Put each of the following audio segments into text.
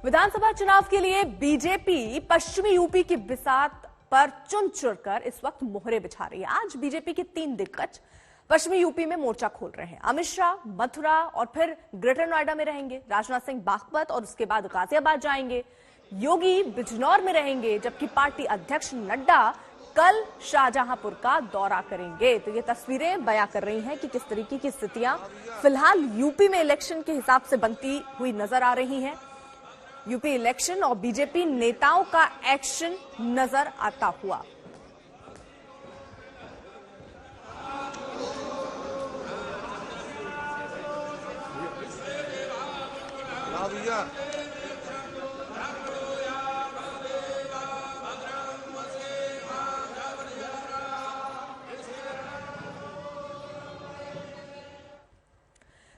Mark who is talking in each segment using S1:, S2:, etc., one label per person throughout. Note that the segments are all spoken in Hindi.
S1: विधानसभा चुनाव के लिए बीजेपी पश्चिमी यूपी की बिसात पर चुन चुनकर इस वक्त मोहरे बिछा रही है। आज बीजेपी के 3 दिग्गज पश्चिमी यूपी में मोर्चा खोल रहे हैं। अमित शाह मथुरा और फिर ग्रेटर नोएडा में रहेंगे। राजनाथ सिंह बागपत और उसके बाद गाजियाबाद जाएंगे। योगी बिजनौर में रहेंगे, जबकि पार्टी अध्यक्ष नड्डा कल शाहजहांपुर का दौरा करेंगे। तो ये तस्वीरें बयां कर रही हैं कि किस तरीके की स्थितियां फिलहाल यूपी में इलेक्शन के हिसाब से बनती हुई नजर आ रही हैं। यूपी इलेक्शन और बीजेपी नेताओं का एक्शन नजर आता हुआ।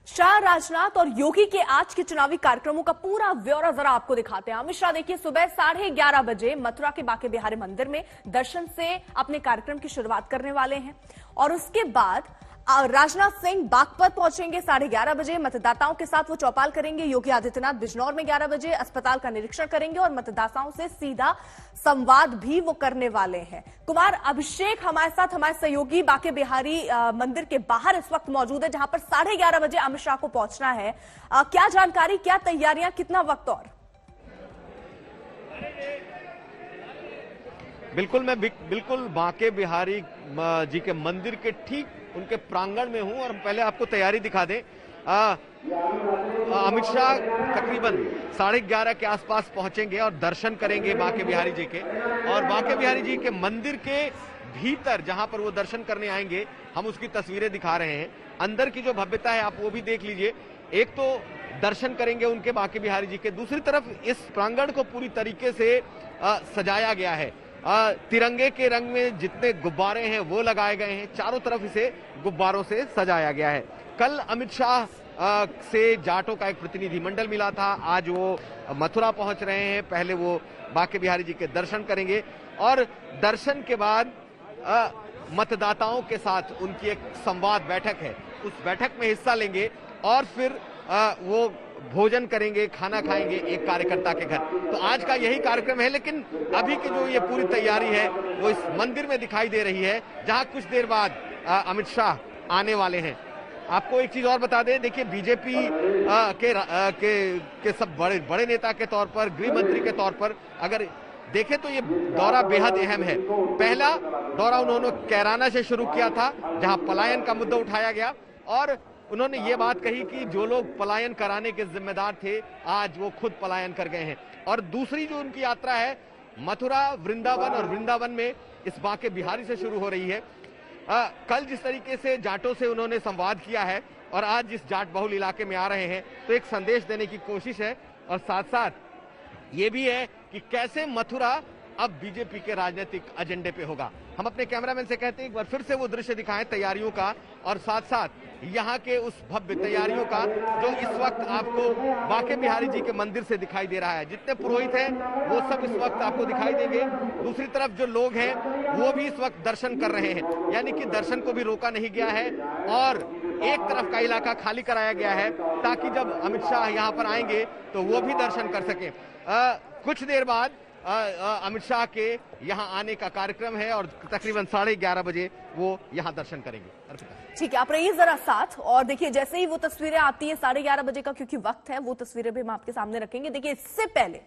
S1: शाह, राजनाथ और योगी के आज के चुनावी कार्यक्रमों का पूरा ब्यौरा जरा आपको दिखाते हैं। अमित शाह देखिए सुबह 11:30 बजे मथुरा के बांके बिहारी मंदिर में दर्शन से अपने कार्यक्रम की शुरुआत करने वाले हैं और उसके बाद राजनाथ सिंह बागपत पहुंचेंगे 11:30 बजे। मतदाताओं के साथ वो चौपाल करेंगे। योगी आदित्यनाथ बिजनौर में 11 बजे अस्पताल का निरीक्षण करेंगे और मतदाताओं से सीधा संवाद भी वो करने वाले हैं। कुमार अभिषेक हमारे साथ, हमारे सहयोगी बांके बिहारी मंदिर के बाहर इस वक्त मौजूद है, जहां पर 11:30 बजे अमित शाह को पहुंचना है। क्या जानकारी, क्या तैयारियां, कितना वक्त और?
S2: बिल्कुल, मैं बिल्कुल बांके बिहारी जी के मंदिर के ठीक उनके प्रांगण में हूं और पहले आपको तैयारी दिखा दें। अमित शाह तकरीबन 11:30 के आसपास पहुंचेंगे और दर्शन करेंगे बांके बिहारी जी के, और बांके बिहारी जी के मंदिर के भीतर जहां पर वो दर्शन करने आएंगे हम उसकी तस्वीरें दिखा रहे हैं। अंदर की जो भव्यता है आप वो भी देख लीजिए। एक तो दर्शन करेंगे उनके बांके बिहारी जी के, दूसरी तरफ इस प्रांगण को पूरी तरीके से सजाया गया है। तिरंगे के रंग में जितने गुब्बारे हैं वो लगाए गए हैं, चारों तरफ इसे गुब्बारों से सजाया गया है। कल अमित शाह से जाटों का एक प्रतिनिधिमंडल मिला था, आज वो मथुरा पहुंच रहे हैं। पहले वो बांके बिहारी जी के दर्शन करेंगे और दर्शन के बाद मतदाताओं के साथ उनकी एक संवाद बैठक है, उस बैठक में हिस्सा लेंगे और फिर वो भोजन करेंगे, खाना खाएंगे एक कार्यकर्ता के घर। तो आज का यही कार्यक्रम है, लेकिन अभी की जो ये पूरी तैयारी है वो इस मंदिर में दिखाई दे रही है, जहां कुछ देर बाद अमित शाह आने वाले हैं। आपको एक चीज और बता दें, देखिए बीजेपी के सब बड़े नेता के तौर पर, गृह मंत्री के तौर पर अगर देखें तो ये दौरा बेहद अहम है। पहला दौरा उन्होंने कैराना से शुरू किया था, जहां पलायन का मुद्दा उठाया गया और उन्होंने ये बात कही कि जो लोग पलायन कराने के जिम्मेदार थे आज वो खुद पलायन कर गए हैं। और दूसरी जो उनकी यात्रा है मथुरा, वृंदावन, और वृंदावन में इस बांके बिहारी से शुरू हो रही है। कल जिस तरीके से जाटों से उन्होंने संवाद किया है और आज जिस जाट बहुल इलाके में आ रहे हैं, तो एक संदेश देने की कोशिश है और साथ साथ ये भी है कि कैसे मथुरा अब बीजेपी के राजनीतिक एजेंडे पे होगा। हम अपने कैमरामैन से कहते हैं एक बार फिर से वो दृश्य दिखाएं तैयारियों का और साथ साथ यहाँ के उस भव्य तैयारियों का जो इस वक्त आपको बांके बिहारी जी के मंदिर से दिखाई दे रहा है। जितने पुरोहित हैं वो सब इस वक्त आपको दिखाई देंगे। दूसरी तरफ जो लोग हैं वो भी इस वक्त दर्शन कर रहे हैं, यानी कि दर्शन को भी रोका नहीं गया है और एक तरफ का इलाका खाली कराया गया है ताकि जब अमित शाह यहाँ पर आएंगे तो वो भी दर्शन कर सके। कुछ देर बाद अमित शाह के यहां आने का कार्यक्रम है और तकरीबन 11:30 बजे वो यहां दर्शन करेंगे।
S1: ठीक है, आप रहिए जरा साथ और देखिए जैसे ही वो तस्वीरें आती है 11:30 बजे का क्योंकि वक्त है, वो तस्वीरें भी हम आपके सामने रखेंगे। देखिए इससे पहले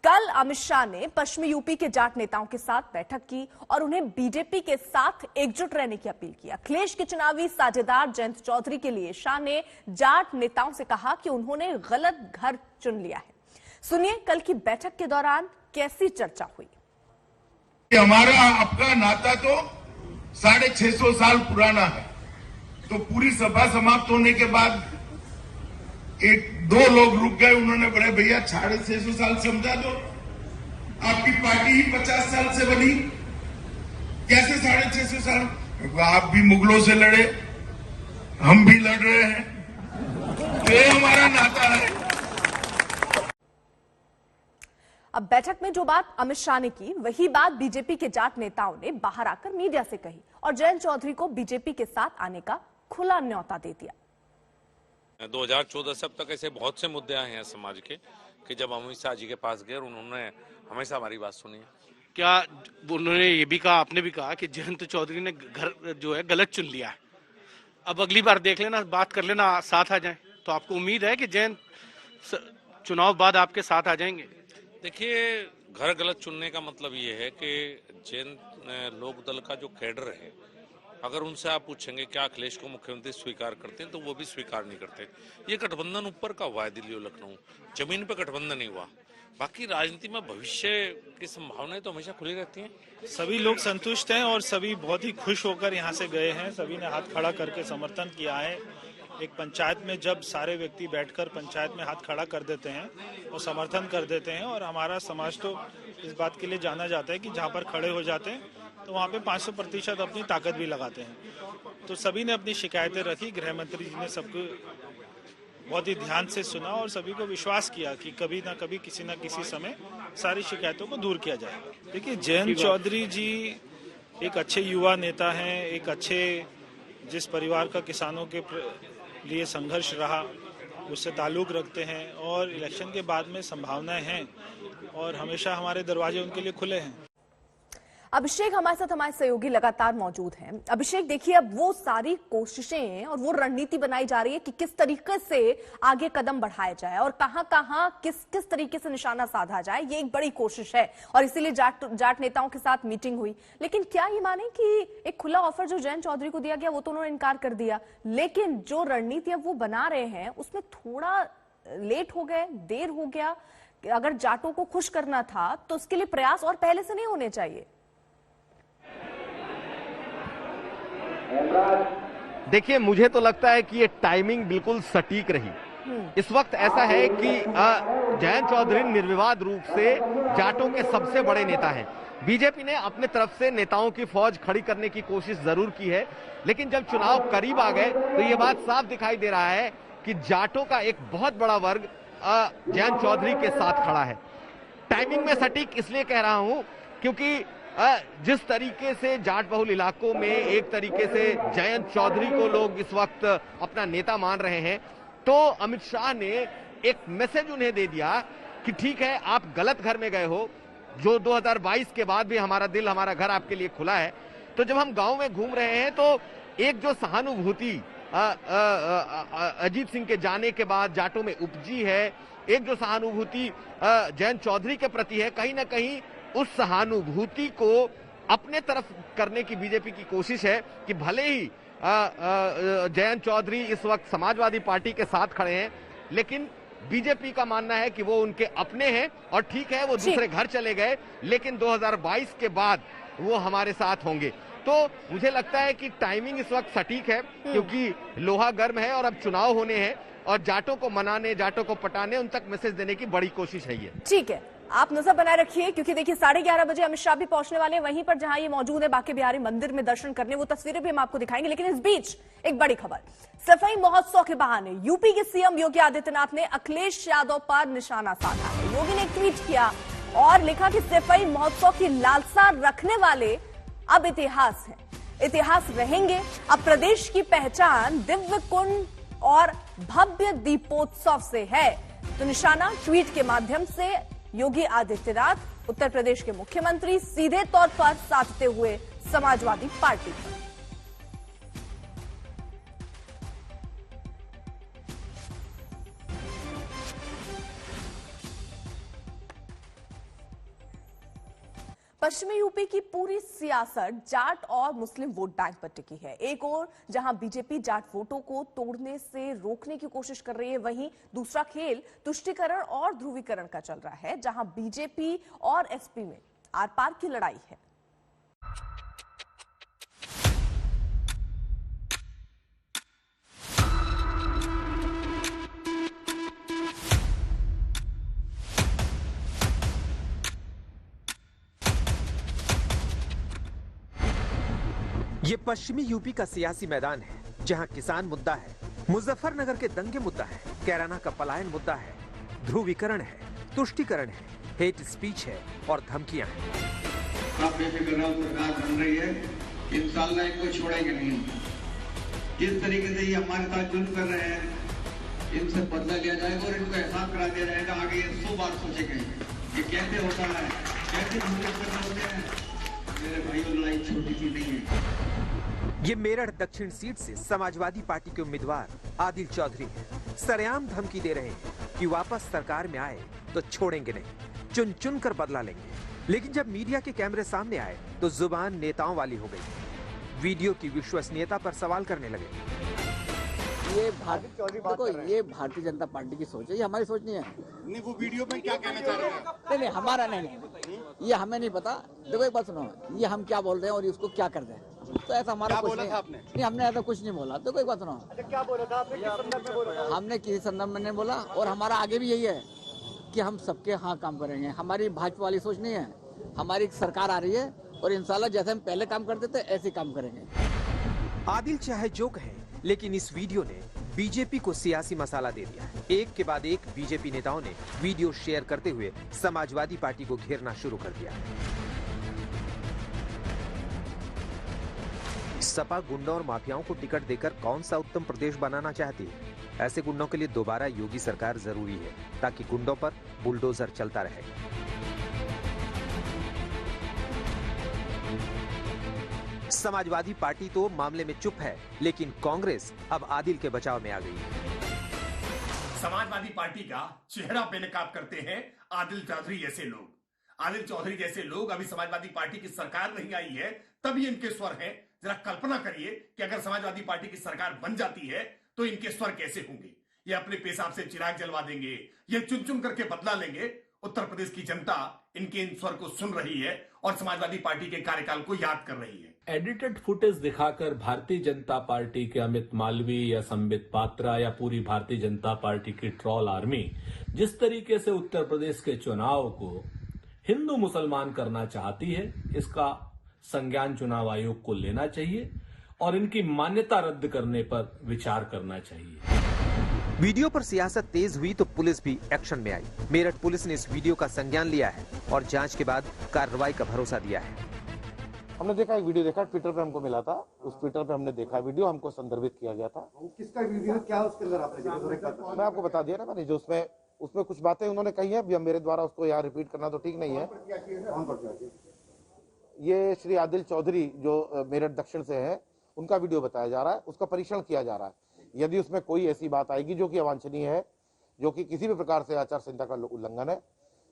S1: कल अमित शाह ने पश्चिमी यूपी के जाट नेताओं के साथ बैठक की और उन्हें बीजेपी के साथ एकजुट रहने की अपील की। अखिलेश के चुनावी साझेदार जयंत चौधरी के लिए शाह ने जाट नेताओं से कहा कि उन्होंने गलत घर चुन लिया है। सुनिए कल की बैठक के दौरान कैसी चर्चा हुई।
S3: हमारा आपका नाता तो 650 साल पुराना है, तो पूरी सभा समाप्त होने के बाद 1-2 लोग रुक गए। उन्होंने बड़े भैया 650 साल समझा दो, आपकी पार्टी ही 50 साल से बनी, कैसे 650 साल? आप भी मुगलों से लड़े, हम भी लड़ रहे हैं, ये हमारा नाता है।
S1: अब बैठक में जो बात अमित शाह ने की वही बात बीजेपी के जाट नेताओं ने बाहर आकर मीडिया से कही और जयंत चौधरी को बीजेपी के साथ आने का खुला न्योता दे दिया।
S4: 2014 से अब तक ऐसे बहुत से मुद्दे आए हैं समाज के कि जब अमित शाह जी के पास गए, उन्होंने हमेशा हमारी बात सुनी है।
S5: क्या उन्होंने ये भी कहा, आपने भी कहा कि जयंत चौधरी ने घर जो है गलत चुन लिया है, अब अगली बार देख लेना, बात कर लेना, साथ आ जाएं। तो आपको उम्मीद है कि जयंत चुनाव बाद आपके साथ आ जाएंगे?
S4: देखिए, घर गलत चुनने का मतलब ये है कि जयंत लोकदल का जो कैडर है, अगर उनसे आप पूछेंगे क्या अखिलेश को मुख्यमंत्री स्वीकार करते हैं, तो वो भी स्वीकार नहीं करते। ये गठबंधन ऊपर का हुआ है, दिल्ली और लखनऊ, जमीन पे गठबंधन नहीं हुआ। बाकी राजनीति में भविष्य की संभावनाएं तो हमेशा खुली रहती हैं।
S6: सभी लोग संतुष्ट हैं और सभी बहुत ही खुश होकर यहाँ से गए हैं। सभी ने हाथ खड़ा करके समर्थन किया है। एक पंचायत में जब सारे व्यक्ति बैठकर पंचायत में हाथ खड़ा कर देते हैं और समर्थन कर देते हैं, और हमारा समाज तो इस बात के लिए जाना जाता है कि जहाँ पर खड़े हो जाते हैं तो वहाँ पे 500% अपनी ताकत भी लगाते हैं। तो सभी ने अपनी शिकायतें रखी, गृह मंत्री जी ने सबको बहुत ही ध्यान से सुना और सभी को विश्वास किया कि कभी ना कभी किसी न किसी समय सारी शिकायतों को दूर किया जाएगा। देखिए, जयंत चौधरी जी एक अच्छे युवा नेता हैं, एक अच्छे जिस परिवार का किसानों के लिए संघर्ष रहा उससे ताल्लुक रखते हैं, और इलेक्शन के बाद में संभावनाएं हैं और हमेशा हमारे दरवाजे उनके लिए खुले हैं।
S1: अभिषेक हमारे साथ, हमारे सहयोगी लगातार मौजूद हैं। अभिषेक, देखिए, अब वो सारी कोशिशें और वो रणनीति बनाई जा रही है कि किस तरीके से आगे कदम बढ़ाया जाए और कहां किस तरीके से निशाना साधा जाए, ये एक बड़ी कोशिश है और इसीलिए जाट नेताओं के साथ मीटिंग हुई। लेकिन क्या ये माने कि एक खुला ऑफर जो जयंत चौधरी को दिया गया वो तो उन्होंने इनकार कर दिया, लेकिन जो रणनीति अब वो बना रहे हैं उसमें थोड़ा लेट हो गए, देर हो गया। अगर जाटों को खुश करना था तो उसके लिए प्रयास और पहले से नहीं होने चाहिए?
S2: देखिए, मुझे तो लगता है कि ये टाइमिंग बिल्कुल सटीक रही। इस वक्त ऐसा है कि जयंत चौधरी निर्विवाद रूप से जाटों के सबसे बड़े नेता हैं। बीजेपी ने अपने तरफ से नेताओं की फौज खड़ी करने की कोशिश जरूर की है, लेकिन जब चुनाव करीब आ गए तो ये बात साफ दिखाई दे रहा है कि जाटों का एक बहुत बड़ा वर्ग जयंत चौधरी के साथ खड़ा है। टाइमिंग में सटीक इसलिए कह रहा हूं क्योंकि जिस तरीके से जाट बहुल इलाकों में एक तरीके से जयंत चौधरी को लोग इस वक्त अपना नेता मान रहे हैं, तो अमित शाह ने एक मैसेज उन्हें दे दिया कि ठीक है, आप गलत घर में गए हो, जो 2022 के बाद भी हमारा दिल, हमारा घर आपके लिए खुला है। तो जब हम गांव में घूम रहे हैं तो एक जो सहानुभूति अजीत सिंह के जाने के बाद जाटों में उपजी है, एक जो सहानुभूति जयंत चौधरी के प्रति है, कहीं ना कहीं उस सहानुभूति को अपने तरफ करने की बीजेपी की कोशिश है कि भले ही जयंत चौधरी इस वक्त समाजवादी पार्टी के साथ खड़े हैं, लेकिन बीजेपी का मानना है कि वो उनके अपने हैं और ठीक है, वो दूसरे घर चले गए, लेकिन 2022 के बाद वो हमारे साथ होंगे। तो मुझे लगता है कि टाइमिंग इस वक्त सटीक है, क्योंकि लोहा गर्म है और अब चुनाव होने हैं और जाटों को मनाने, जाटों को पटाने, उन तक मैसेज देने की बड़ी कोशिश है ये।
S1: ठीक है, आप नजर बनाए रखिए, क्योंकि देखिए 11:30 बजे अमित शाह भी पहुंचने वाले हैं वहीं पर जहां ये मौजूद है बांके बिहारी मंदिर में दर्शन करने। वो तस्वीरें भी हम आपको दिखाएंगे, लेकिन इस बीच एक बड़ी खबर। सफाई महोत्सव के बहाने यूपी के सीएम योगी आदित्यनाथ ने अखिलेश यादव पर निशाना साधा है। योगी ने एक ट्वीट किया और लिखा कि सफाई महोत्सव की लालसा रखने वाले अब इतिहास है, इतिहास रहेंगे। अब प्रदेश की पहचान दिव्य कुंड और भव्य दीपोत्सव से है। तो निशाना ट्वीट के माध्यम से योगी आदित्यनाथ, उत्तर प्रदेश के मुख्यमंत्री, सीधे तौर पर साधते हुए समाजवादी पार्टी पर। पश्चिमी यूपी की पूरी सियासत जाट और मुस्लिम वोट बैंक पर टिकी है। एक ओर जहां बीजेपी जाट वोटों को तोड़ने से रोकने की कोशिश कर रही है, वहीं दूसरा खेल तुष्टीकरण और ध्रुवीकरण का चल रहा है, जहां बीजेपी और एसपी में आर पार की लड़ाई है।
S7: ये पश्चिमी यूपी का सियासी मैदान है, जहां किसान मुद्दा है, मुजफ्फरनगर के दंगे मुद्दा है, कैराना का पलायन मुद्दा है, ध्रुवीकरण है, तुष्टीकरण है, हेट स्पीच है और धमकियां हैं।
S8: आप बेफिक्र रहो, सरकार बन रही है, इंशाअल्लाह इनको छोड़ेंगे नहीं। जिस तरीके से ये हमारे साथ जुल्म कर रहे हैं, इनसे बदला लिया जाएगा और इनको एहसास करा दिया जाएगा। आगे ये 100 बार सोचेंगे कि कैसे होता है, कैसे करना होते हैं। मेरे भाइयों, लड़ाई छोटी सी नहीं है।
S7: ये मेरठ दक्षिण सीट से समाजवादी पार्टी के उम्मीदवार आदिल चौधरी हैं। सरेआम धमकी दे रहे हैं कि वापस सरकार में आए तो छोड़ेंगे नहीं, चुन चुन कर बदला लेंगे। लेकिन जब मीडिया के कैमरे सामने आए तो जुबान नेताओं वाली हो गई। वीडियो की विश्वसनीयता पर सवाल करने लगे।
S9: ये भारतीय जनता पार्टी की सोच है, ये हमारी सोच नहीं है।
S3: नहीं, वो वीडियो में क्या कहना चाह रहे हैं?
S9: नहीं, हमारा नहीं, ये हमें नहीं पता। देखो एक बात सुनो, ये हम क्या बोल रहे हैं और इसको क्या कर रहे हैं, तो ऐसा हमारा कुछ नहीं। नहीं, हमने ऐसा कुछ नहीं बोला। देखो एक बात सुनो,
S10: क्या बोला था आपने, किस संदर्भ में बोला?
S9: हमने किसी संदर्भ में नहीं बोला और हमारा आगे भी यही है कि हम सबके हाँ काम करेंगे। हमारी भाजपा वाली सोच नहीं है। हमारी सरकार आ रही है और इंशाल्लाह जैसे हम पहले काम करते थे ऐसे काम करेंगे।
S7: आदिल चाहे जो कहे, लेकिन इस वीडियो ने बीजेपी को सियासी मसाला दे दिया। एक के बाद एक बीजेपी नेताओं ने वीडियो शेयर करते हुए समाजवादी पार्टी को घेरना शुरू कर दिया। सपा गुंडों और माफियाओं को टिकट देकर कौन सा उत्तम प्रदेश बनाना चाहती है? ऐसे गुंडों के लिए दोबारा योगी सरकार जरूरी है, ताकि गुंडों पर बुलडोजर चलता रहे। समाजवादी पार्टी तो मामले में चुप है, लेकिन कांग्रेस अब आदिल के बचाव में आ गई है।
S11: समाजवादी पार्टी का चेहरा बेनकाब करते हैं आदिल चौधरी जैसे लोग। आदिल चौधरी जैसे लोग, अभी समाजवादी पार्टी की सरकार नहीं आई है तभी इनके स्वर हैं। जरा कल्पना करिए कि अगर समाजवादी पार्टी की सरकार बन जाती है तो इनके स्वर कैसे होंगे। ये अपने पेशाब से चिराग जलवा देंगे, ये चुन चुन करके बदला लेंगे। उत्तर प्रदेश की जनता इनके इन स्वर को सुन रही है और समाजवादी पार्टी के कार्यकाल को याद कर रही है।
S12: एडिटेड फुटेज दिखाकर भारतीय जनता पार्टी के अमित मालवीय या संबित पात्रा या पूरी भारतीय जनता पार्टी की ट्रोल आर्मी जिस तरीके से उत्तर प्रदेश के चुनाव को हिंदू मुसलमान करना चाहती है, इसका संज्ञान चुनाव आयोग को लेना चाहिए और इनकी मान्यता रद्द करने पर विचार करना चाहिए।
S7: वीडियो पर सियासत तेज हुई तो पुलिस भी एक्शन में आई। मेरठ पुलिस ने इस वीडियो का संज्ञान लिया है और जांच के बाद कार्रवाई का भरोसा दिया है।
S13: हमने देखा, एक वीडियो देखा, ट्विटर पे हमको मिला था, उस ट्विटर पे हमने देखा वीडियो, हमको संदर्भित किया गया था।
S10: किसका वीडियो, क्या उसके अंदर आपने देखा?
S13: मैं आपको बता दिया ना मैंने, जो उसमें कुछ बातें उन्होंने कही है, अब मेरे द्वारा उसको यहाँ रिपीट करना तो ठीक नहीं है। ये श्री आदिल चौधरी जो मेरठ दक्षिण से है, उनका वीडियो बताया जा रहा है, उसका परीक्षण किया जा रहा है। यदि उसमें कोई ऐसी बात आएगी जो कि अवांछनीय है, जो कि किसी भी प्रकार से आचार संहिता का उल्लंघन है,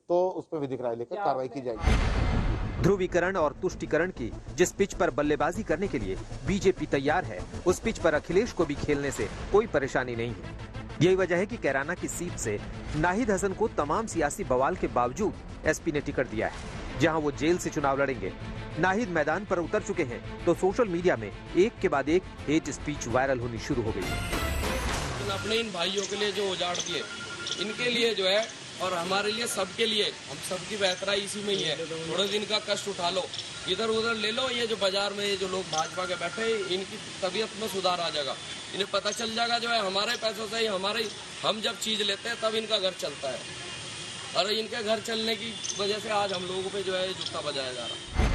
S13: तो उस पर विधिक राय लेकर कार्रवाई की जाएगी।
S7: ध्रुवीकरण और तुष्टीकरण की जिस पिच पर बल्लेबाजी करने के लिए बीजेपी तैयार है, उस पिच पर अखिलेश को भी खेलने से कोई परेशानी नहीं है। यही वजह है कि कैराना की सीट से नाहिद हसन को तमाम सियासी बवाल के बावजूद एसपी ने टिकट दिया है। जहां वो जेल से चुनाव लड़ेंगे। नाहिद मैदान पर उतर चुके हैं तो सोशल मीडिया में एक के बाद एक हेट स्पीच वायरल होनी शुरू हो गई।
S14: अपने इन भाइयों के लिए जो उजाड़ दिए, इनके लिए जो है और हमारे लिए, सबके लिए, हम सबकी बेहतराई इसी में ही है। थोड़े दिन का कष्ट उठा लो, इधर उधर ले लो। ये जो बाजार में ये जो लोग भाजपा के बैठे, इनकी तबीयत में सुधार आ जाएगा। इन्हें पता चल जाएगा जो है हमारे पैसों से ही हम जब चीज लेते हैं तब इनका घर चलता है, और इनके घर चलने की वजह से आज हम लोगों पे जो है जूता बजाया जा रहा है।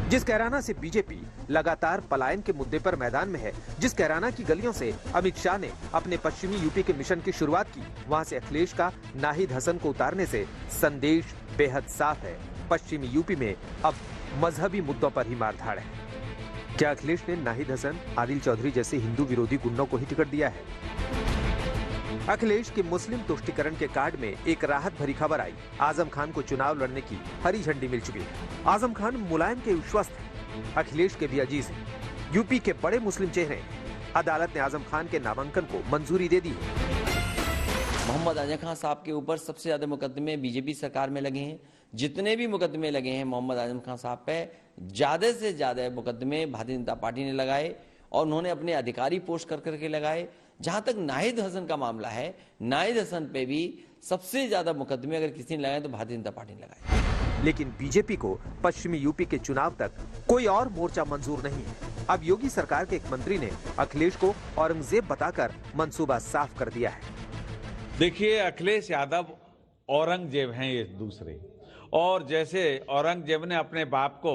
S7: जिस कैराना से बीजेपी लगातार पलायन के मुद्दे पर मैदान में है, जिस कैराना की गलियों से अमित शाह ने अपने पश्चिमी यूपी के मिशन की शुरुआत की, वहां से अखिलेश का नाहिद हसन को उतारने से संदेश बेहद साफ है। पश्चिमी यूपी में अब मजहबी मुद्दों पर ही मारधाड़ है। क्या अखिलेश ने नाहिद हसन, आदिल चौधरी जैसे हिंदू विरोधी गुंडों को ही टिकट दिया है? अखिलेश के मुस्लिम तुष्टीकरण के कार्ड में एक राहत भरी खबर आई। आजम खान को चुनाव लड़ने की हरी झंडी मिल चुकी है। आजम खान मुलायम के विश्वस्त हैं, अखिलेश के भी अजीज हैं। यूपी के बड़े मुस्लिम चेहरे हैं। अदालत ने आजम खान के नामांकन को मंजूरी दे दी है।
S15: मोहम्मद आजम खान साहब के ऊपर सबसे ज्यादा मुकदमे बीजेपी सरकार में लगे हैं। जितने भी मुकदमे लगे हैं मोहम्मद आजम खान साहब पे, ज्यादा से ज्यादा मुकदमे भारतीय जनता पार्टी ने लगाए और उन्होंने अपने अधिकारी पोस्ट कर करके लगाए। जहां तक नाहिद हसन का मामला है, नाहिद हसन पे भी सबसे ज्यादा मुकदमे अगर किसी ने लगाए तो भारतीय जनता पार्टी ने लगाए।
S7: लेकिन बीजेपी को पश्चिमी यूपी के चुनाव तक कोई और मोर्चा मंजूर नहीं है। अब योगी सरकार के एक मंत्री ने अखिलेश को औरंगजेब बताकर मंसूबा साफ कर दिया है।
S16: देखिए, अखिलेश यादव औरंगजेब हैं ये दूसरे, और जैसे औरंगजेब ने अपने बाप को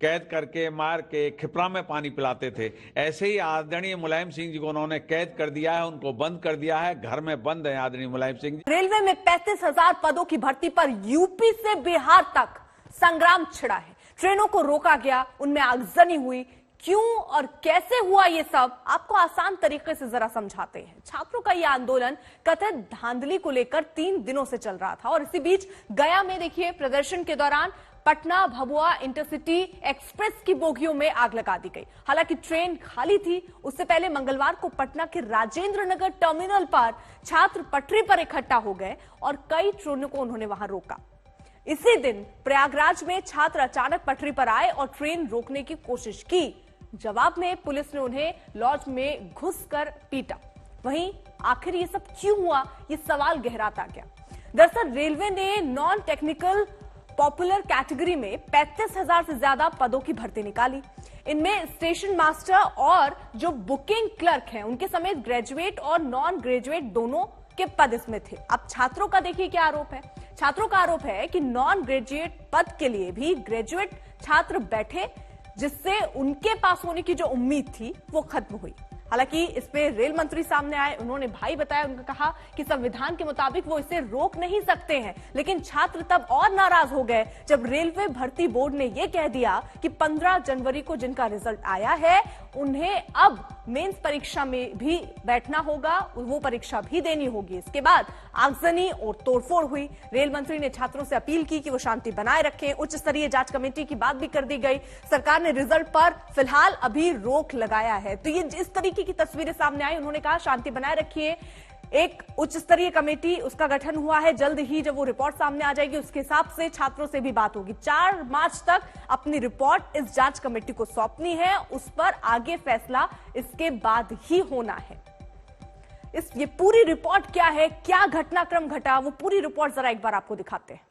S16: कैद करके मार के खिपरा में पानी पिलाते थे, ऐसे ही आदरणीय मुलायम सिंह जी को उन्होंने कैद कर दिया है, उनको बंद कर दिया है, घर में बंद है आदरणीय मुलायम सिंह जी।
S1: रेलवे में 35,000 पदों की भर्ती पर यूपी से बिहार तक संग्राम छिड़ा है। ट्रेनों को रोका गया, उनमें आगजनी हुई। क्यों और कैसे हुआ ये सब, आपको आसान तरीके से जरा समझाते हैं। छात्रों का ये आंदोलन कथित धांधली को लेकर 3 दिनों से चल रहा था और इसी बीच गया में देखिए प्रदर्शन के दौरान पटना भभुआ इंटरसिटी एक्सप्रेस की बोगियों में आग लगा दी गई। हालांकि ट्रेन खाली थी। उससे पहले मंगलवार को पटना के राजेंद्र नगर टर्मिनल पर छात्र पटरी पर इकट्ठा हो गए और कई ट्रेनों को उन्होंने वहां रोका। इसी दिन प्रयागराज में छात्र अचानक पटरी पर आए और ट्रेन रोकने की कोशिश की। जवाब में पुलिस ने उन्हें लॉज में घुसकर पीटा। वहीं आखिर ये सब क्यों हुआ, ये सवाल गहराता गया। दरअसल रेलवे ने नॉन टेक्निकल पॉपुलर कैटेगरी में 35,000 से ज्यादा पदों की भर्ती निकाली। इनमें स्टेशन मास्टर और जो बुकिंग क्लर्क हैं उनके समेत ग्रेजुएट और नॉन ग्रेजुएट दोनों के पद इसमें थे। अब छात्रों का देखिए क्या आरोप है। छात्रों का आरोप है कि नॉन ग्रेजुएट पद के लिए भी ग्रेजुएट छात्र बैठे, जिससे उनके पास होने की जो उम्मीद थी वो खत्म हुई। हालांकि इस पे रेल मंत्री सामने आए, उन्होंने भाई बताया, उन्होंने कहा कि संविधान के मुताबिक वो इसे रोक नहीं सकते हैं। लेकिन छात्र तब और नाराज हो गए जब रेलवे भर्ती बोर्ड ने यह कह दिया कि 15 जनवरी को जिनका रिजल्ट आया है उन्हें अब मेंस परीक्षा में भी बैठना होगा, वो परीक्षा भी देनी होगी। इसके बाद आगजनी और तोड़फोड़ हुई। रेल मंत्री ने छात्रों से अपील की कि वो शांति बनाए रखें। उच्च स्तरीय जांच कमेटी की बात भी कर दी गई। सरकार ने रिजल्ट पर फिलहाल अभी रोक लगाया है। तो ये इस तरीके की तस्वीरें सामने आई। उन्होंने कहा शांति बनाए रखिए। एक उच्च स्तरीय कमेटी उसका गठन हुआ है। जल्द ही जब वो रिपोर्ट सामने आ जाएगी उसके हिसाब से छात्रों से भी बात होगी। 4 मार्च तक अपनी रिपोर्ट इस जांच कमेटी को सौंपनी है। उस पर आगे फैसला इसके बाद ही होना है। ये पूरी रिपोर्ट क्या है, क्या घटनाक्रम घटा, वो पूरी रिपोर्ट जरा एक बार आपको दिखाते हैं।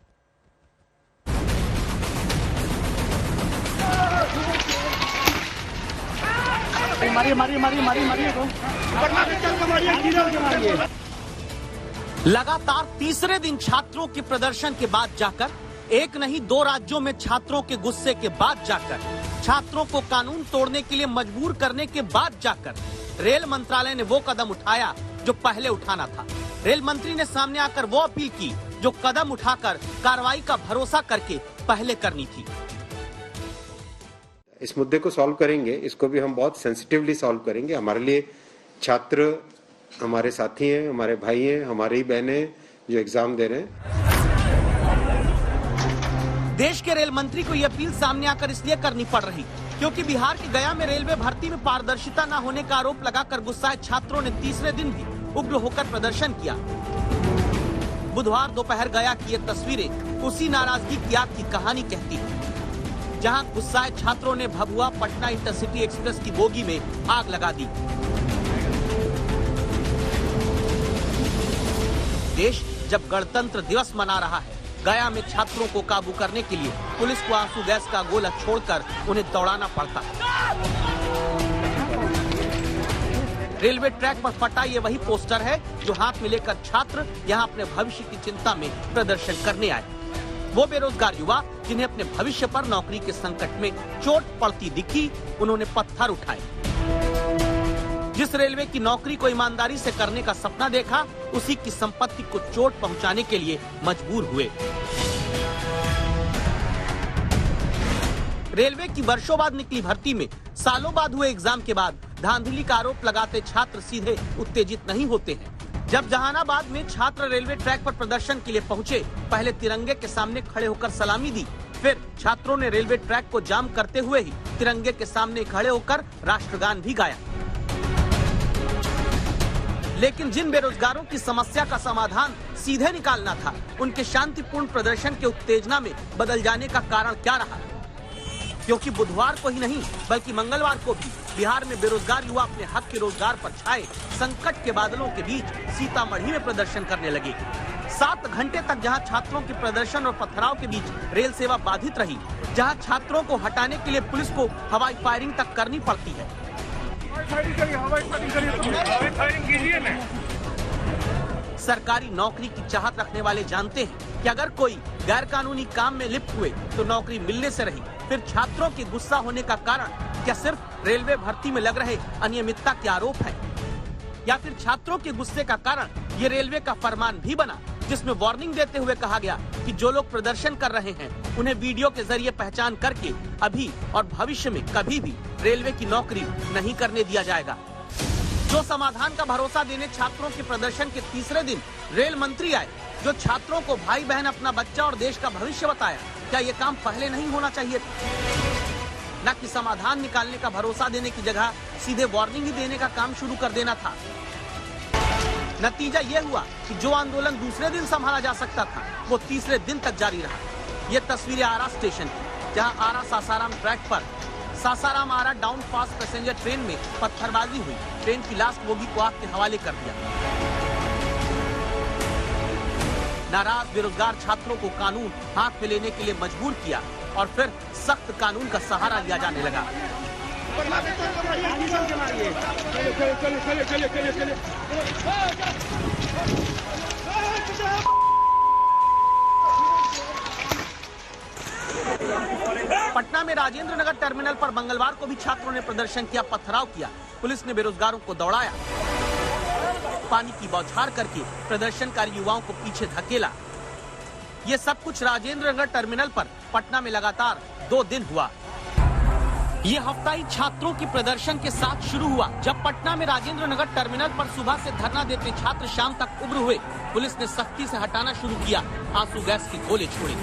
S17: लगातार तीसरे दिन छात्रों के प्रदर्शन के बाद जाकर, एक नहीं 2 राज्यों में छात्रों के गुस्से के बाद जाकर, छात्रों को कानून तोड़ने के लिए मजबूर करने के बाद जाकर रेल मंत्रालय ने वो कदम उठाया जो पहले उठाना था। रेल मंत्री ने सामने आकर वो अपील की जो कदम उठाकर कार्रवाई का भरोसा करके पहले करनी थी।
S18: इस मुद्दे को सॉल्व करेंगे, इसको भी हम बहुत सेंसिटिवली सॉल्व करेंगे। हमारे लिए छात्र हमारे साथी हैं, हमारे भाई हैं, हमारी ही बहनें जो एग्जाम दे रहे हैं।
S17: देश के रेल मंत्री को यह अपील सामने आकर इसलिए करनी पड़ रही क्योंकि बिहार के गया में रेलवे भर्ती में पारदर्शिता न होने का आरोप लगाकर गुस्साए छात्रों ने तीसरे दिन भी उग्र होकर प्रदर्शन किया। बुधवार दोपहर गया की ये तस्वीरें उसी नाराजगी की आग की कहानी कहती है, जहां गुस्साए छात्रों ने भभुआ पटना इंटरसिटी एक्सप्रेस की बोगी में आग लगा दी। देश जब गणतंत्र दिवस मना रहा है, गया में छात्रों को काबू करने के लिए पुलिस को आंसू गैस का गोला छोड़कर उन्हें दौड़ाना पड़ता। रेलवे ट्रैक पर फटा ये वही पोस्टर है जो हाथ में लेकर छात्र यहां अपने भविष्य की चिंता में प्रदर्शन करने आए। वो बेरोजगार युवा जिन्हें अपने भविष्य पर नौकरी के संकट में चोट पड़ती दिखी, उन्होंने पत्थर उठाए। जिस रेलवे की नौकरी को ईमानदारी से करने का सपना देखा, उसी की संपत्ति को चोट पहुंचाने के लिए मजबूर हुए। रेलवे की वर्षों बाद निकली भर्ती में सालों बाद हुए एग्जाम के बाद धांधली का आरोप लगाते छात्र सीधे उत्तेजित नहीं होते हैं। जब जहानाबाद में छात्र रेलवे ट्रैक पर प्रदर्शन के लिए पहुंचे, पहले तिरंगे के सामने खड़े होकर सलामी दी, फिर छात्रों ने रेलवे ट्रैक को जाम करते हुए ही तिरंगे के सामने खड़े होकर राष्ट्रगान भी गाया। लेकिन जिन बेरोजगारों की समस्या का समाधान सीधे निकालना था, उनके शांतिपूर्ण प्रदर्शन के उत्तेजना में बदल जाने का कारण क्या रहा? क्योंकि बुधवार को ही नहीं बल्कि मंगलवार को भी बिहार में बेरोजगार युवा अपने हक के रोजगार पर छाए संकट के बादलों के बीच सीतामढ़ी में प्रदर्शन करने लगे। 7 घंटे तक जहां छात्रों के प्रदर्शन और पथराव के बीच रेल सेवा बाधित रही, जहां छात्रों को हटाने के लिए पुलिस को हवाई फायरिंग तक करनी पड़ती है। सरकारी नौकरी की चाहत रखने वाले जानते हैं कि अगर कोई गैर कानूनी काम में लिप्त हुए तो नौकरी मिलने से रही, फिर छात्रों के गुस्सा होने का कारण क्या सिर्फ रेलवे भर्ती में लग रहे अनियमितता के आरोप है, या फिर छात्रों के गुस्से का कारण ये रेलवे का फरमान भी बना जिसमें वार्निंग देते हुए कहा गया कि जो लोग प्रदर्शन कर रहे हैं उन्हें वीडियो के जरिए पहचान करके अभी और भविष्य में कभी भी रेलवे की नौकरी नहीं करने दिया जाएगा। जो समाधान का भरोसा देने छात्रों के प्रदर्शन के तीसरे दिन रेल मंत्री आए, जो छात्रों को भाई बहन, अपना बच्चा और देश का भविष्य बताया, क्या ये काम पहले नहीं होना चाहिए था? न कि समाधान निकालने का भरोसा देने की जगह सीधे वार्निंग ही देने का काम शुरू कर देना था। नतीजा ये हुआ कि जो आंदोलन दूसरे दिन संभाला जा सकता था वो तीसरे दिन तक जारी रहा। ये तस्वीरें आरा स्टेशन की, जहां आरा सासाराम ट्रैक पर सासाराम आरा डाउन फास्ट पैसेंजर ट्रेन में पत्थरबाजी हुई। ट्रेन की लास्ट बोगी को आग के हवाले कर दिया। नाराज बेरोजगार छात्रों को कानून हाथ में लेने के लिए मजबूर किया और फिर सख्त कानून का सहारा लिया जाने लगा। पटना में राजेंद्र नगर टर्मिनल पर मंगलवार को भी छात्रों ने प्रदर्शन किया, पथराव किया। पुलिस ने बेरोजगारों को दौड़ाया, पानी की बौछार करके प्रदर्शनकारी युवाओं को पीछे धकेला। ये सब कुछ राजेंद्र नगर टर्मिनल पर पटना में लगातार 2 दिन हुआ। ये हफ्ता ही छात्रों के प्रदर्शन के साथ शुरू हुआ, जब पटना में राजेंद्र नगर टर्मिनल पर सुबह से धरना देते छात्र शाम तक उग्र हुए। पुलिस ने सख्ती से हटाना शुरू किया, आंसू गैस के गोले छोड़े।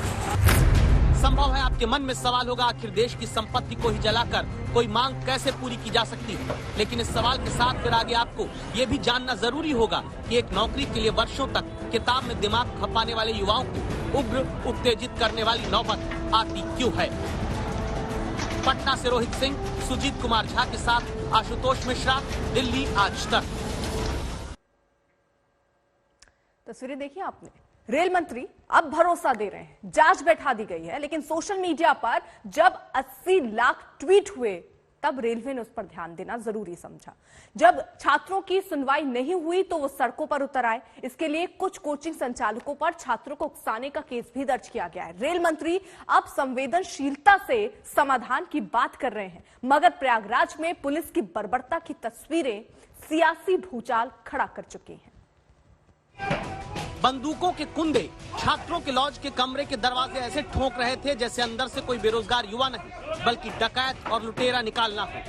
S17: संभव है आपके मन में सवाल होगा, आखिर देश की संपत्ति को ही जलाकर कोई मांग कैसे पूरी की जा सकती है? लेकिन इस सवाल के साथ फिर आगे आपको ये भी जानना जरूरी होगा कि एक नौकरी के लिए वर्षों तक किताब में दिमाग खपाने वाले युवाओं को उग्र उत्तेजित करने वाली नौबत आती क्यों है। पटना से रोहित सिंह, सुजीत कुमार झा के साथ आशुतोष मिश्रा, दिल्ली आज तक।
S1: तस्वीरें देखिए आपने। रेल मंत्री अब भरोसा दे रहे हैं, जांच बैठा दी गई है, लेकिन सोशल मीडिया पर जब 80 लाख ट्वीट हुए तब रेलवे ने उस पर ध्यान देना जरूरी समझा। जब छात्रों की सुनवाई नहीं हुई तो वो सड़कों पर उतर आए। इसके लिए कुछ कोचिंग संचालकों पर छात्रों को उकसाने का केस भी दर्ज किया गया है। रेल मंत्री अब संवेदनशीलता से समाधान की बात कर रहे हैं, मगर प्रयागराज में पुलिस की बर्बरता की तस्वीरें सियासी भूचाल खड़ा कर चुकी हैं।
S17: बंदूकों के कुंदे छात्रों के लॉज के कमरे के दरवाजे ऐसे ठोक रहे थे जैसे अंदर से कोई बेरोजगार युवा नहीं बल्कि डकैत और लुटेरा निकालना हो।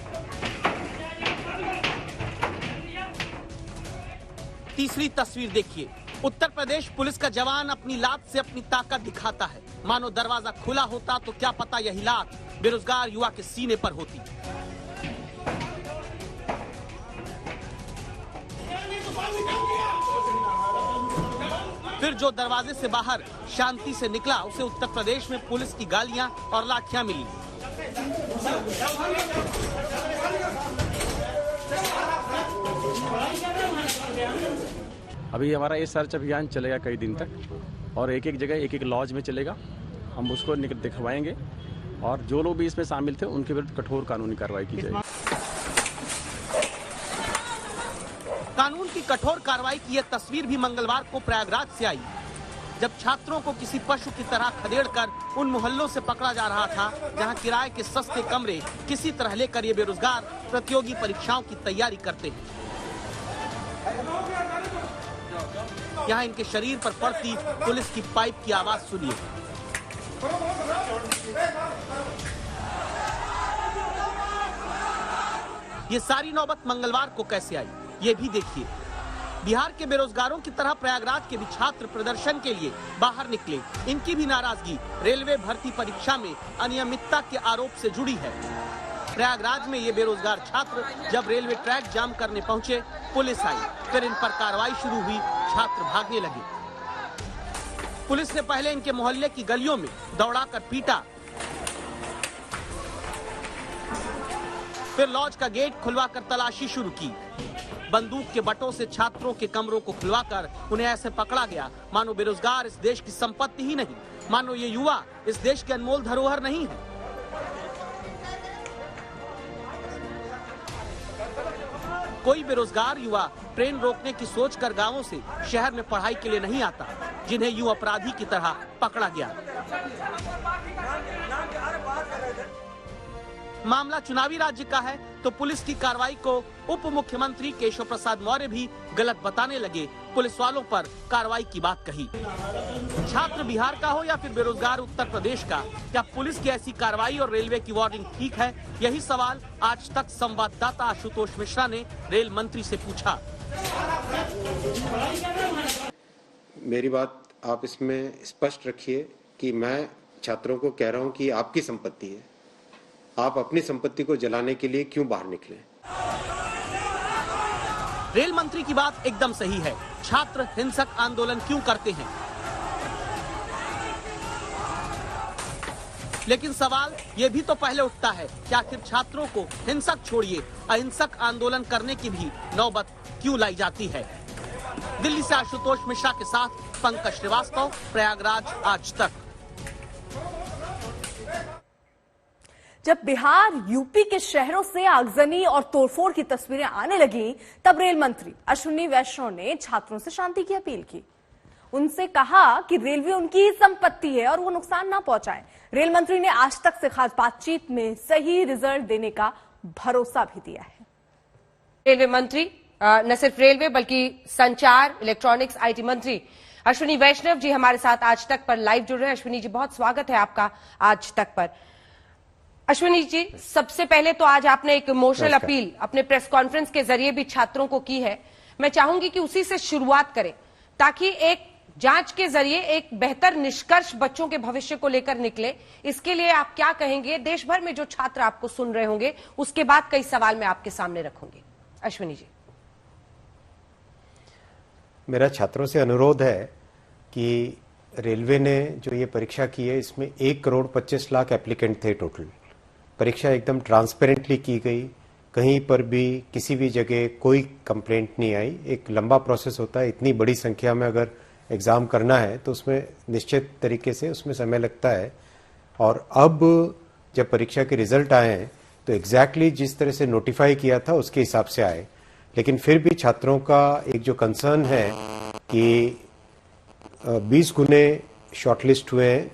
S17: तीसरी तस्वीर देखिए, उत्तर प्रदेश पुलिस का जवान अपनी लात से अपनी ताकत दिखाता है। मानो दरवाजा खुला होता तो क्या पता यही लात बेरोजगार युवा के सीने पर होती। फिर जो दरवाजे से बाहर शांति से निकला उसे उत्तर प्रदेश में पुलिस की गालियां और लाठियां मिली।
S19: अभी हमारा ये सर्च अभियान चलेगा कई दिन तक और एक एक जगह एक एक लॉज में चलेगा। हम उसको दिखवाएंगे और जो लोग भी इसमें शामिल थे उनके विरुद्ध कठोर कानूनी कार्रवाई की जाएगी।
S17: कानून की कठोर कार्रवाई की यह तस्वीर भी मंगलवार को प्रयागराज से आई, जब छात्रों को किसी पशु की तरह खदेड़कर उन मोहल्लों से पकड़ा जा रहा था जहां किराए के सस्ते कमरे किसी तरह लेकर ये बेरोजगार प्रतियोगी परीक्षाओं की तैयारी करते हैं। यहाँ इनके शरीर पर पड़ती पुलिस की पाइप की आवाज सुनिए। ये सारी नौबत मंगलवार को कैसे आई ये भी देखिए। बिहार के बेरोजगारों की तरह प्रयागराज के भी छात्र प्रदर्शन के लिए बाहर निकले। इनकी भी नाराजगी रेलवे भर्ती परीक्षा में अनियमितता के आरोप से जुड़ी है। प्रयागराज में ये बेरोजगार छात्र जब रेलवे ट्रैक जाम करने पहुंचे, पुलिस आई, फिर इन पर कार्रवाई शुरू हुई, छात्र भागने लगे। पुलिस ने पहले इनके मोहल्ले की गलियों में दौड़ाकर पीटा, फिर लॉज का गेट खुलवाकर तलाशी शुरू की। बंदूक के बटों से छात्रों के कमरों को खुलवाकर उन्हें ऐसे पकड़ा गया मानो बेरोजगार इस देश की संपत्ति ही नहीं, मानो ये युवा इस देश के अनमोल धरोहर नहीं है। कोई बेरोजगार युवा ट्रेन रोकने की सोचकर गांवों से शहर में पढ़ाई के लिए नहीं आता। जिन्हें यूं अपराधी की तरह पकड़ा गया। मामला चुनावी राज्य का है तो पुलिस की कार्रवाई को उप मुख्यमंत्री केशव प्रसाद मौर्य भी गलत बताने लगे। पुलिस वालों पर कार्रवाई की बात कही। छात्र बिहार का हो या फिर बेरोजगार उत्तर प्रदेश का, क्या पुलिस की ऐसी कार्रवाई और रेलवे की वार्निंग ठीक है? यही सवाल आज तक संवाददाता आशुतोष मिश्रा ने रेल मंत्री से पूछा।
S18: मेरी बात आप इसमें स्पष्ट रखिए कि मैं छात्रों को कह रहा हूं कि आपकी संपत्ति है, आप अपनी संपत्ति को जलाने के लिए क्यों बाहर निकले?
S17: रेल मंत्री की बात एकदम सही है। छात्र हिंसक आंदोलन क्यों करते हैं? लेकिन सवाल ये भी तो पहले उठता है कि आखिर छात्रों को हिंसक छोड़िए, अहिंसक आंदोलन करने की भी नौबत क्यों लाई जाती है? दिल्ली से आशुतोष मिश्रा के साथ पंकज श्रीवास्तव, प्रयागराज, आज तक।
S1: जब बिहार यूपी के शहरों से आगजनी और तोड़फोड़ की तस्वीरें आने लगी, तब रेल मंत्री अश्विनी वैष्णव ने छात्रों से शांति की अपील की। उनसे कहा कि रेलवे उनकी ही संपत्ति है और वो नुकसान ना पहुंचाए। रेल मंत्री ने आज तक से खास बातचीत में सही रिजल्ट देने का भरोसा भी दिया है।
S20: रेलवे मंत्री न सिर्फ रेलवे बल्कि संचार, इलेक्ट्रॉनिक्स, आईटी मंत्री अश्विनी वैष्णव जी हमारे साथ आज तक पर लाइव जुड़ रहे हैं। अश्विनी जी, बहुत स्वागत है आपका आज तक पर। अश्विनी जी, सबसे पहले तो आज आपने एक इमोशनल अपील अपने प्रेस कॉन्फ्रेंस के जरिए भी छात्रों को की है। मैं चाहूंगी कि उसी से शुरुआत करें ताकि एक जांच के जरिए एक बेहतर निष्कर्ष बच्चों के भविष्य को लेकर निकले। इसके लिए आप क्या कहेंगे? देश भर में जो छात्र आपको सुन रहे होंगे, उसके बाद कई सवाल मैं आपके सामने रखूंगी। अश्विनी जी,
S18: मेरा छात्रों से अनुरोध है कि रेलवे ने जो ये परीक्षा की है, इसमें 1,25,00,000 एप्लीकेंट थे टोटल। परीक्षा एकदम ट्रांसपेरेंटली की गई, कहीं पर भी किसी भी जगह कोई कंप्लेंट नहीं आई। एक लंबा प्रोसेस होता है, इतनी बड़ी संख्या में अगर एग्ज़ाम करना है तो उसमें निश्चित तरीके से उसमें समय लगता है। और अब जब परीक्षा के रिजल्ट आए हैं तो एग्जैक्टली जिस तरह से नोटिफाई किया था उसके हिसाब से आए, लेकिन फिर भी छात्रों का एक जो कंसर्न है कि 20 गुने शॉर्टलिस्ट हुए हैं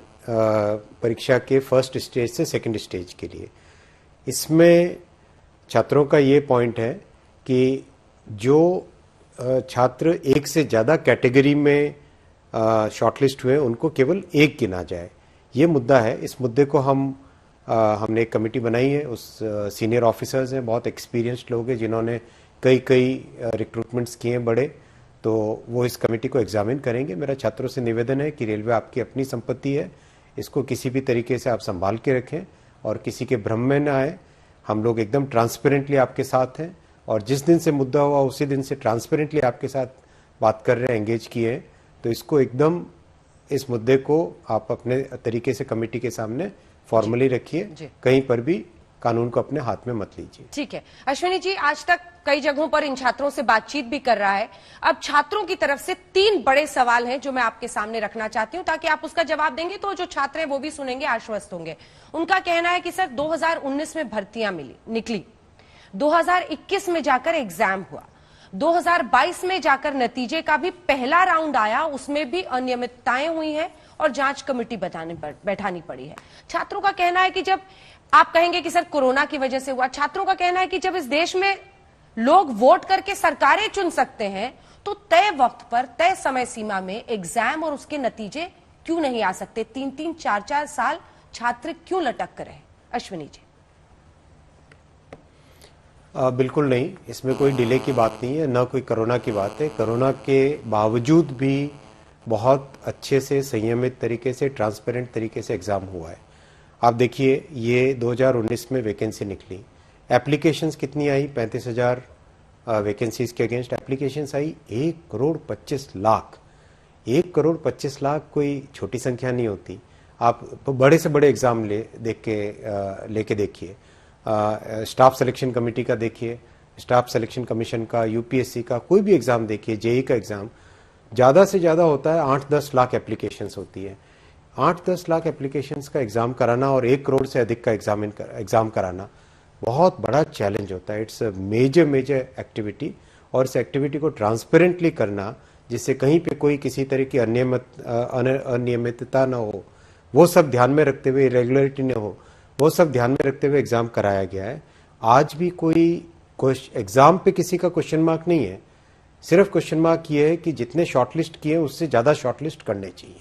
S18: परीक्षा के फर्स्ट स्टेज से सेकंड स्टेज के लिए। इसमें छात्रों का ये पॉइंट है कि जो छात्र एक से ज़्यादा कैटेगरी में शॉर्टलिस्ट हुए उनको केवल एक गिना जाए, ये मुद्दा है। इस मुद्दे को हमने एक कमेटी बनाई है, उस सीनियर ऑफिसर्स हैं, बहुत एक्सपीरियंस्ड लोग हैं जिन्होंने कई रिक्रूटमेंट्स किए हैं बड़े, तो वो इस कमेटी को एग्जामिन करेंगे। मेरा छात्रों से निवेदन है कि रेलवे आपकी अपनी संपत्ति है, इसको किसी भी तरीके से आप संभाल के रखें और किसी के भ्रम में न आए। हम लोग एकदम ट्रांसपेरेंटली आपके साथ हैं और जिस दिन से मुद्दा हुआ उसी दिन से ट्रांसपेरेंटली आपके साथ बात कर रहे हैं, एंगेज किए हैं। तो इसको एकदम इस मुद्दे को आप अपने तरीके से कमेटी के सामने फॉर्मली रखिए, कहीं पर भी कानून को अपने हाथ में मत लीजिए।
S20: ठीक है अश्विनी जी, आज तक कई जगहों पर इन छात्रों से बातचीत भी कर रहा है। अब छात्रों की तरफ से 3 बड़े सवाल हैं जो मैं आपके सामने रखना चाहती हूं, ताकि आप उसका जवाब देंगे तो जो छात्र हैं वो भी सुनेंगे, आश्वस्त होंगे। उनका कहना है कि सर 2019 में भर्तियां निकली, 2021 में जाकर एग्जाम हुआ, 2022 में जाकर नतीजे का भी पहला राउंड आया, उसमें भी अनियमितताएं हुई हैं और जांच कमेटी बैठानी पड़ी है। छात्रों का कहना है कि जब आप कहेंगे कि सर कोरोना की वजह से हुआ, छात्रों का कहना है कि जब इस देश में लोग वोट करके सरकारें चुन सकते हैं तो तय वक्त पर तय समय सीमा में एग्जाम और उसके नतीजे क्यों नहीं आ सकते? 3-3, 4-4 साल छात्र क्यों लटक कर रहे? अश्विनी जी।
S18: बिल्कुल नहीं, इसमें कोई डिले की बात नहीं है, न कोई कोरोना की बात है। कोरोना के बावजूद भी बहुत अच्छे से संयमित तरीके से ट्रांसपेरेंट तरीके से एग्जाम हुआ है। आप देखिए, ये 2019 में वैकेंसी निकली, एप्लीकेशंस कितनी आई? 35,000 वैकेंसीज के अगेंस्ट एप्लीकेशंस आई 1,25,00,000। 1,25,00,000 कोई छोटी संख्या नहीं होती। आप बड़े से बड़े एग्जाम लेके देखिए, स्टाफ सिलेक्शन कमेटी का देखिए, स्टाफ सिलेक्शन कमीशन का, यूपीएससी का, कोई भी एग्जाम देखिए, जेई का एग्जाम, ज़्यादा से ज़्यादा होता है 8-10 लाख एप्लीकेशंस होती है। 8-10 लाख एप्लीकेशंस का एग्जाम कराना और 1 करोड़ से अधिक का एग्जाम कराना बहुत बड़ा चैलेंज होता है। इट्स अ मेजर एक्टिविटी, और इस एक्टिविटी को ट्रांसपेरेंटली करना जिससे कहीं पे कोई किसी तरह की अनियमितता ना हो, वो सब ध्यान में रखते हुए, इरेगुलरिटी न हो, वो सब ध्यान में रखते हुए एग्जाम कराया गया है। आज भी कोई एग्जाम पे किसी का क्वेश्चन मार्क नहीं है, सिर्फ क्वेश्चन मार्क ये है कि जितने शॉर्टलिस्ट किए उससे ज्यादा शॉर्टलिस्ट करने चाहिए।